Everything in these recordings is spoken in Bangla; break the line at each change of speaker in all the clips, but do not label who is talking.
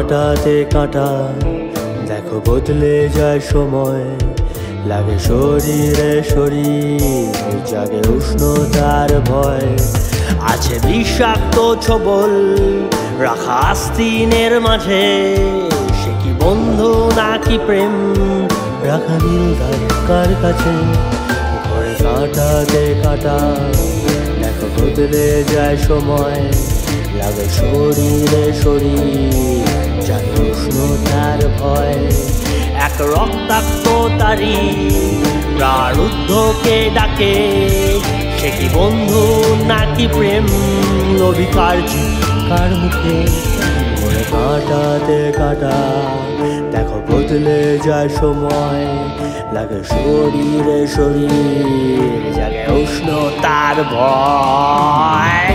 কাঁটাতে কাঁটা দেখো বদলে যায় সময়, লাগে শরীরে শরীর, জাগে উষ্ণতার ভয়। আছে বিষাক্ত ছবল রাখা আস্তিনের মাঝে, সে কি বন্ধু নাকি প্রেম রাখা নীল কার কাছে। ঘরে কাঁটাতে কাঁটা দেখো বদলে যায় সময়, লাগে শরীরে শরীর, জাগে উষ্ণতার ভয়। এক রক্তাক্ত তারি প্রারুদ্ধকে ডাকে, সে কি বন্ধু নাকি প্রেম অভিকার কার মুখে। ঘরে কাঁটাতে কাঁটা দেখো বদলে যায় সময়, লাগে শরীরে শরীর, জাগে উষ্ণতার ভয়।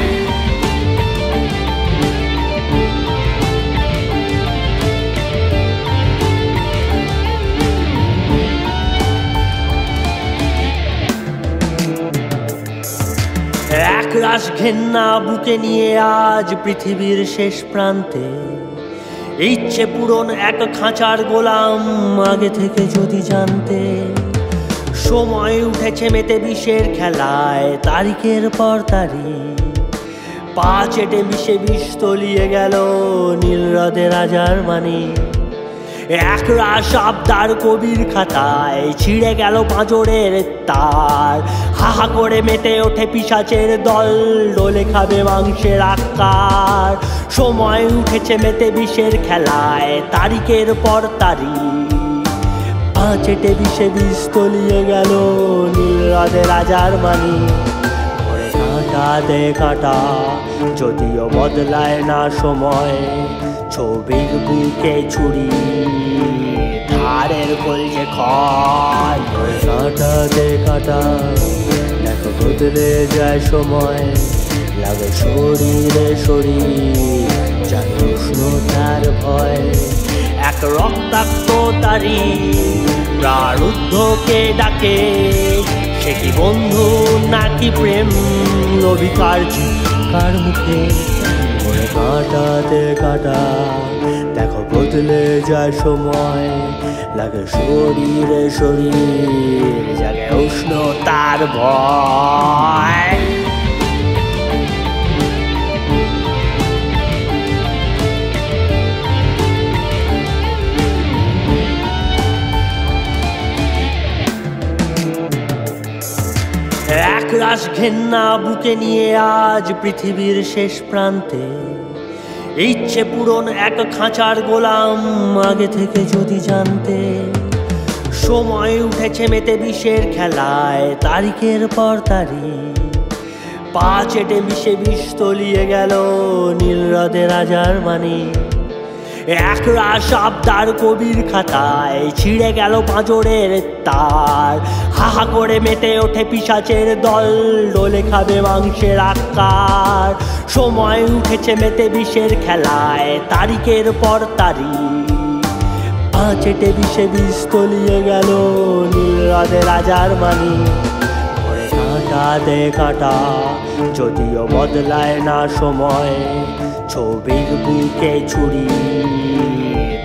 একরাশ ঘেন্না বুকে নিয়ে আজ পৃথিবীর শেষ প্রান্তে, ইচ্ছে পূরণ এক খাঁচার গোলাম আগে থেকে যদি জানতে। সময় উঠেছে মেতে বিষের খেলায়, তারিখের পর তারিখ, পা চেটে বিষে বিষ তলিয়ে গেল নীল হ্রদে রাজার মানি। একরাশ আবদার কবির খাতায় ছিঁড়ে গেল পাঁজরের তার, হাহা করে মেতে ওঠে পিশাচের দল, ডোলে খাবে মাংসের আকার। সময় উঠেছে মেতে বিষের খেলায়, তারিখের পর তারিখ, পা চেটে বিষে বিষ তলিয়ে গেল নীল হ্রদে রাজার মানি। ঘরে কাঁটাতে কাঁটা যদিও বদলায় না সময়, ছবির বুকে ছুরি ধারের কলজে ক্ষয়। ঘরে কাঁটাতে কাঁটা দেখো বদলে যায় সময়, লাগে শরীরে শরীর, জাগে উষ্ণতার ভয়। এক রক্তাক্ত তারি প্রারুদ্ধকে ডাকে, সে কি বন্ধু নাকি প্রেম অভিকার কার মুখে। ঘরে কাঁটাতে কাঁটা দেখো বদলে যায় সময়, লাগে শরীরে শরীর, জাগে উষ্ণতার ভয়। একরাশ ঘেন্না বুকে নিয়ে আজ পৃথিবীর শেষ প্রান্তে, ইচ্ছে পূরণ এক খাঁচার গোলাম আগে থেকে যদি জানতে। সময় উঠেছে মেতে বিষের খেলায়, তারিখের পর তারিখ, পা চেটে বিষে বিষ তলিয়ে গেল নীল হ্রদে রাজার মানি। একরাশ আবদার কবির খাতায় ছিঁড়ে গেল পাঁজরের তার, হাহা করে মেতে ওঠে পিশাচের দল, ডোলে খাবে মাংসের আকার। সময় উঠেছে মেতে বিষের খেলায়, তারিখের পর তারিখ, পা চেটে বিষে বিষ তলিয়ে গেল নীল হ্রদে রাজার মানি। ঘরে কাঁটাতে কাঁটা যদিও বদলায় না সময়, ছবির বুকে ছুরি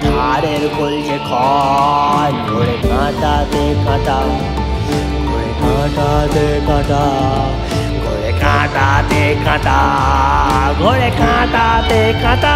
ধারের কলজে ক্ষয়। ঘরে কাঁটাতে কাঁটা, ঘরে কাঁটাতে কাঁটা, ঘরে কাঁটাতে কাঁটা, ঘরে কাঁটাতে কাঁটা।